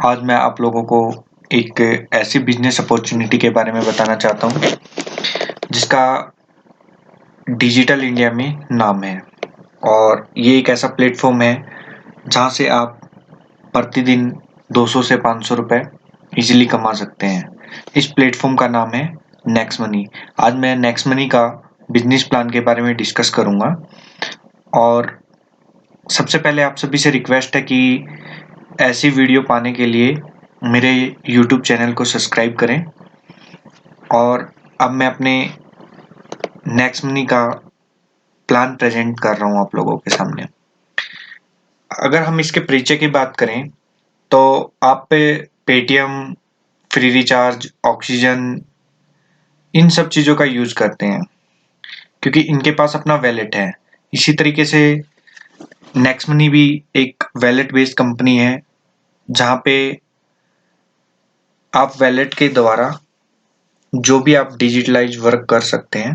आज मैं आप लोगों को एक ऐसी बिजनेस अपॉर्चुनिटी के बारे में बताना चाहता हूँ जिसका डिजिटल इंडिया में नाम है। और ये एक ऐसा प्लेटफॉर्म है जहाँ से आप प्रतिदिन 200 से 500 रुपए इजीली कमा सकते हैं। इस प्लेटफॉर्म का नाम है नेक्स्ट मनी। आज मैं नेक्स्ट मनी का बिजनेस प्लान के बारे में डिस्कस करूँगा। और सबसे पहले आप सभी से रिक्वेस्ट है कि ऐसी वीडियो पाने के लिए मेरे YouTube चैनल को सब्सक्राइब करें। और अब मैं अपने नेक्स्ट मनी का प्लान प्रेजेंट कर रहा हूँ आप लोगों के सामने। अगर हम इसके परिचय की बात करें तो आप पेटीएम, फ्री रिचार्ज, ऑक्सीजन, इन सब चीज़ों का यूज करते हैं क्योंकि इनके पास अपना वैलेट है। इसी तरीके से नेक्स्ट मनी भी एक वैलेट बेस्ड कंपनी है जहाँ पे आप वैलेट के द्वारा जो भी आप डिजिटलाइज वर्क कर सकते हैं,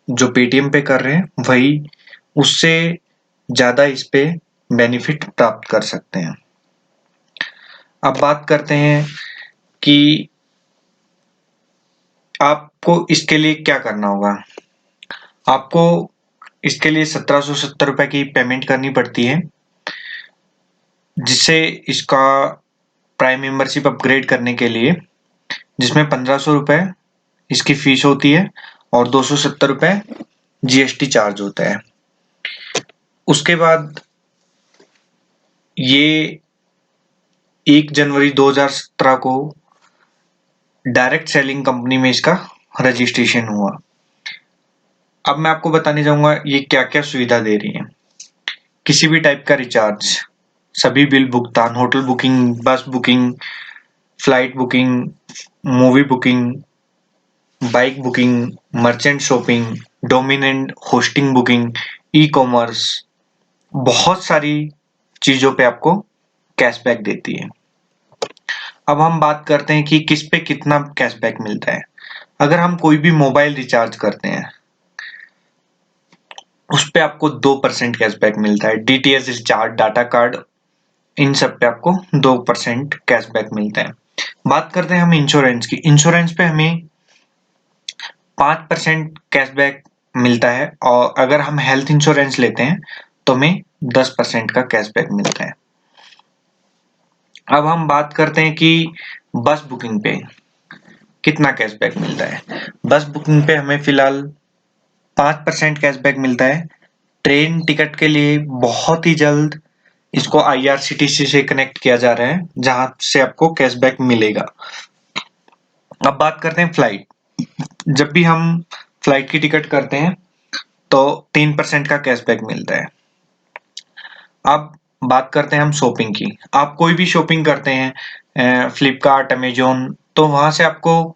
जो पेटीएम पे कर रहे हैं वही उससे ज़्यादा इस पे बेनिफिट प्राप्त कर सकते हैं। अब बात करते हैं कि आपको इसके लिए क्या करना होगा। आपको इसके लिए 1770 रुपए की पेमेंट करनी पड़ती है, जिससे इसका प्राइम मेंबरशिप अपग्रेड करने के लिए, जिसमें 1500 रुपए इसकी फीस होती है और 270 रुपए जीएसटी चार्ज होता है। उसके बाद ये 1 जनवरी 2017 को डायरेक्ट सेलिंग कंपनी में इसका रजिस्ट्रेशन हुआ। अब मैं आपको बताने जाऊंगा ये क्या क्या सुविधा दे रही है। किसी भी टाइप का रिचार्ज, सभी बिल भुगतान, होटल बुकिंग, बस booking, flight booking, movie booking, bike booking, merchant shopping, dominant hosting booking, e commerce, बहुत सारी चीजों पे आपको कैशबैक देती है। अब हम बात करते हैं कि किस पे कितना कैशबैक मिलता है। अगर हम कोई भी मोबाइल रिचार्ज करते हैं उस पे आपको 2% कैशबैक मिलता है। डीटीएच रिचार्ज, डाटा कार्ड, इन सब पे आपको 2% कैशबैक मिलता है। बात करते हैं हम इंश्योरेंस की। इंश्योरेंस पे हमें 5% कैशबैक मिलता है और अगर हम हेल्थ इंश्योरेंस लेते हैं तो हमें 10% का कैशबैक मिलता है। अब हम बात करते हैं कि बस बुकिंग पे कितना कैशबैक मिलता है। बस बुकिंग पे हमें फिलहाल 5% कैशबैक मिलता है। ट्रेन टिकट के लिए बहुत ही जल्द इसको आईआरसीटीसी से कनेक्ट किया जा रहा है, जहां से आपको कैशबैक मिलेगा। अब बात करते हैं फ्लाइट। जब भी हम फ्लाइट की टिकट करते हैं तो 3% का कैशबैक मिलता है। अब बात करते हैं हम शॉपिंग की। आप कोई भी शॉपिंग करते हैं फ्लिपकार्ट, अमेजोन, तो वहां से आपको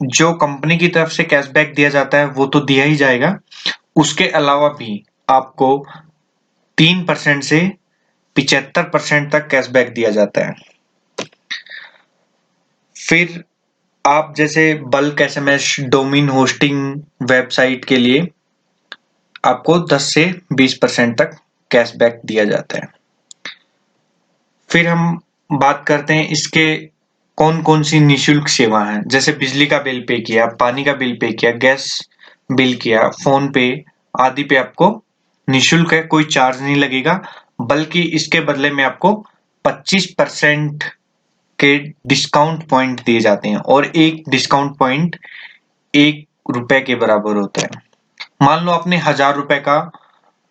जो कंपनी की तरफ से कैशबैक दिया जाता है वो तो दिया ही जाएगा, उसके अलावा भी आपको 3% से 75% तक कैशबैक दिया जाता है। फिर आप जैसे bulk SMS, domain hosting, website के लिए आपको 10 से 20% तक कैशबैक दिया जाता है। फिर हम बात करते हैं इसके कौन कौन सी निःशुल्क सेवा है। जैसे बिजली का बिल पे किया, पानी का बिल पे किया, गैस बिल किया, फोन पे आदि पे आपको निःशुल्क है, कोई चार्ज नहीं लगेगा, बल्कि इसके बदले में आपको 25% के डिस्काउंट पॉइंट दिए जाते हैं और एक डिस्काउंट पॉइंट 1 रुपए के बराबर होता है। मान लो आपने 1000 रुपए का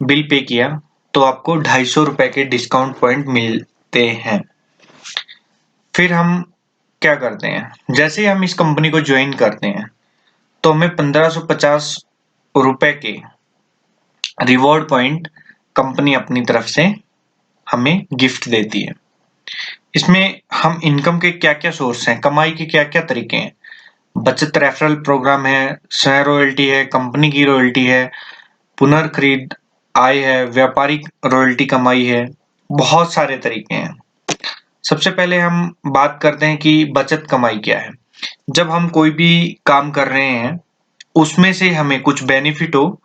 बिल पे किया तो आपको 250 रुपए के डिस्काउंट पॉइंट मिलते हैं। फिर हम क्या करते हैं, जैसे ही हम इस कंपनी को ज्वाइन करते हैं तो हमें 1550 रुपए के रिवॉर्ड पॉइंट कंपनी अपनी तरफ से हमें गिफ्ट देती है। इसमें हम इनकम के क्या क्या सोर्स हैं, कमाई के क्या क्या तरीके हैं। बचत रेफरल प्रोग्राम है, शेयर रॉयल्टी है, कंपनी की रॉयल्टी है, पुनर्खरीद आय है, व्यापारिक रॉयल्टी कमाई है, बहुत सारे तरीके हैं। सबसे पहले हम बात करते हैं कि बचत कमाई क्या है। जब हम कोई भी काम कर रहे हैं उसमें से हमें कुछ बेनिफिट हो,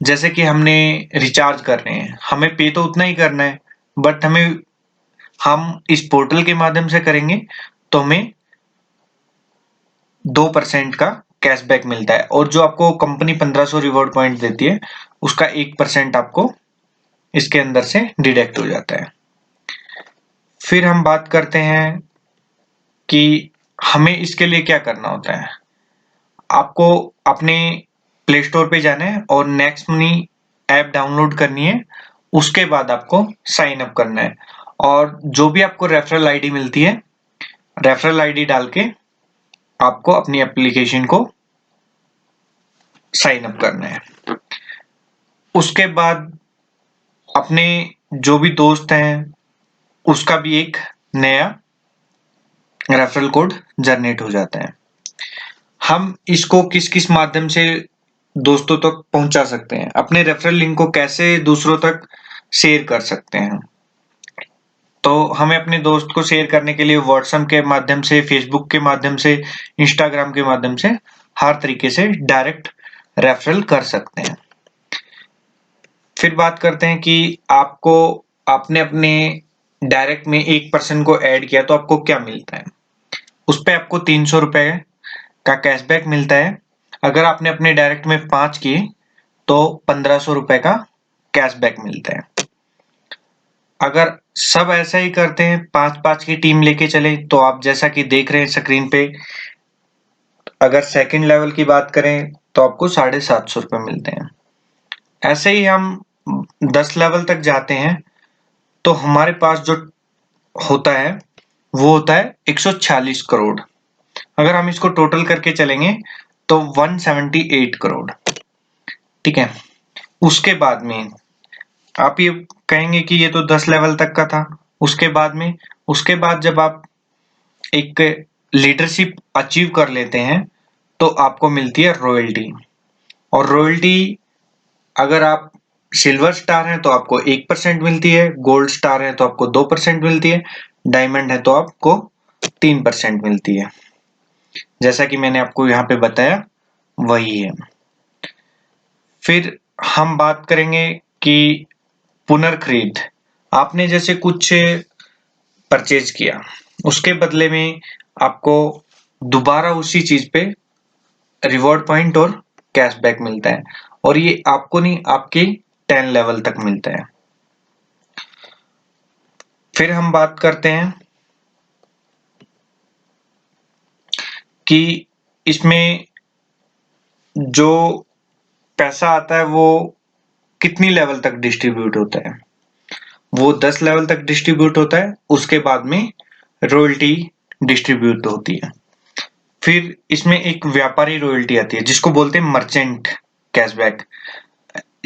जैसे कि हमने रिचार्ज कर रहे हैं, हमें पे तो उतना ही करना है बट हमें हम इस पोर्टल के माध्यम से करेंगे तो हमें 2% का कैशबैक मिलता है, और जो आपको कंपनी 1500 रिवॉर्ड पॉइंट देती है उसका 1% आपको इसके अंदर से डिडक्ट हो जाता है। फिर हम बात करते हैं कि हमें इसके लिए क्या करना होता है। आपको अपने प्ले स्टोर पे जाना है और नेक्स्ट मनी ऐप डाउनलोड करनी है। उसके बाद आपको साइन अप करना है, और जो भी आपको रेफरल आईडी मिलती है, रेफरल आईडी डाल के आपको अपनी एप्लीकेशन को साइन अप करना है। उसके बाद अपने जो भी दोस्त हैं उसका भी एक नया रेफरल कोड जनरेट हो जाता है। हम इसको किस किस माध्यम से दोस्तों तक पहुंचा सकते हैं, अपने रेफरल लिंक को कैसे दूसरों तक शेयर कर सकते हैं। तो हमें अपने दोस्त को शेयर करने के लिए व्हाट्सएप के माध्यम से, फेसबुक के माध्यम से, इंस्टाग्राम के माध्यम से, हर तरीके से डायरेक्ट रेफरल कर सकते हैं। फिर बात करते हैं कि आपको आपने अपने डायरेक्ट में एक पर्सन को ऐड किया तो आपको क्या मिलता है। उस पे आपको 300 रुपए का कैशबैक मिलता है। अगर आपने अपने डायरेक्ट में 5 किए तो 1500 रुपए का कैशबैक मिलता है। अगर सब ऐसा ही करते हैं, 5-5 की टीम लेके चले, तो आप जैसा कि देख रहे हैं स्क्रीन पे, अगर सेकंड लेवल की बात करें तो आपको 750 रुपए मिलते हैं। ऐसे ही हम 10 लेवल तक जाते हैं तो हमारे पास जो होता है वो होता है 146 करोड़। अगर हम इसको टोटल करके चलेंगे तो 178 करोड़। ठीक है। उसके बाद में आप ये कहेंगे कि ये तो 10 लेवल तक का था। उसके बाद जब आप एक लीडरशिप अचीव कर लेते हैं तो आपको मिलती है रॉयल्टी। और रॉयल्टी अगर आप सिल्वर स्टार हैं तो आपको 1% मिलती है, गोल्ड स्टार है तो आपको 2% मिलती है, डायमंड है तो आपको 3% मिलती है। जैसा कि मैंने आपको यहाँ पे बताया वही है। फिर हम बात करेंगे कि पुनर्खरीद। आपने जैसे कुछ परचेज किया, उसके बदले में आपको दोबारा उसी चीज पे रिवॉर्ड पॉइंट और कैशबैक मिलता है, और ये आपको नहीं, आपके 10 लेवल तक मिलता है। फिर हम बात करते हैं कि इसमें जो पैसा आता है वो कितनी लेवल तक डिस्ट्रीब्यूट होता है। वो 10 लेवल तक डिस्ट्रीब्यूट होता है, उसके बाद में रॉयल्टी डिस्ट्रीब्यूट होती है। फिर इसमें एक व्यापारी रॉयल्टी आती है जिसको बोलते हैं मर्चेंट कैशबैक।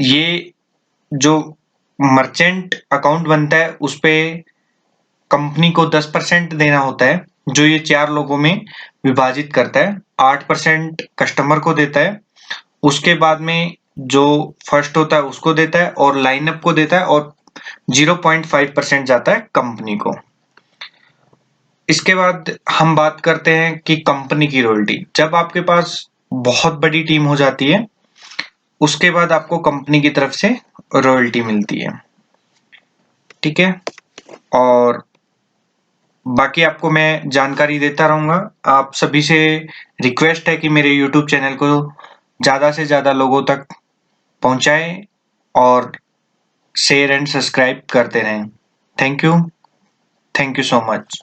ये जो मर्चेंट अकाउंट बनता है उस पे कंपनी को 10% देना होता है, जो ये 4 लोगों में विभाजित करता है। 8% कस्टमर को देता है, उसके बाद में जो फर्स्ट होता है उसको देता है, और लाइनअप को देता है, और 0.5% जाता है कंपनी को। इसके बाद हम बात करते हैं कि कंपनी की रॉयल्टी। जब आपके पास बहुत बड़ी टीम हो जाती है उसके बाद आपको कंपनी की तरफ से रॉयल्टी मिलती है। ठीक है। और बाकी आपको मैं जानकारी देता रहूंगा। आप सभी से रिक्वेस्ट है कि मेरे YouTube चैनल को ज़्यादा से ज़्यादा लोगों तक पहुंचाएं और शेयर एंड सब्सक्राइब करते रहें। Thank you so much.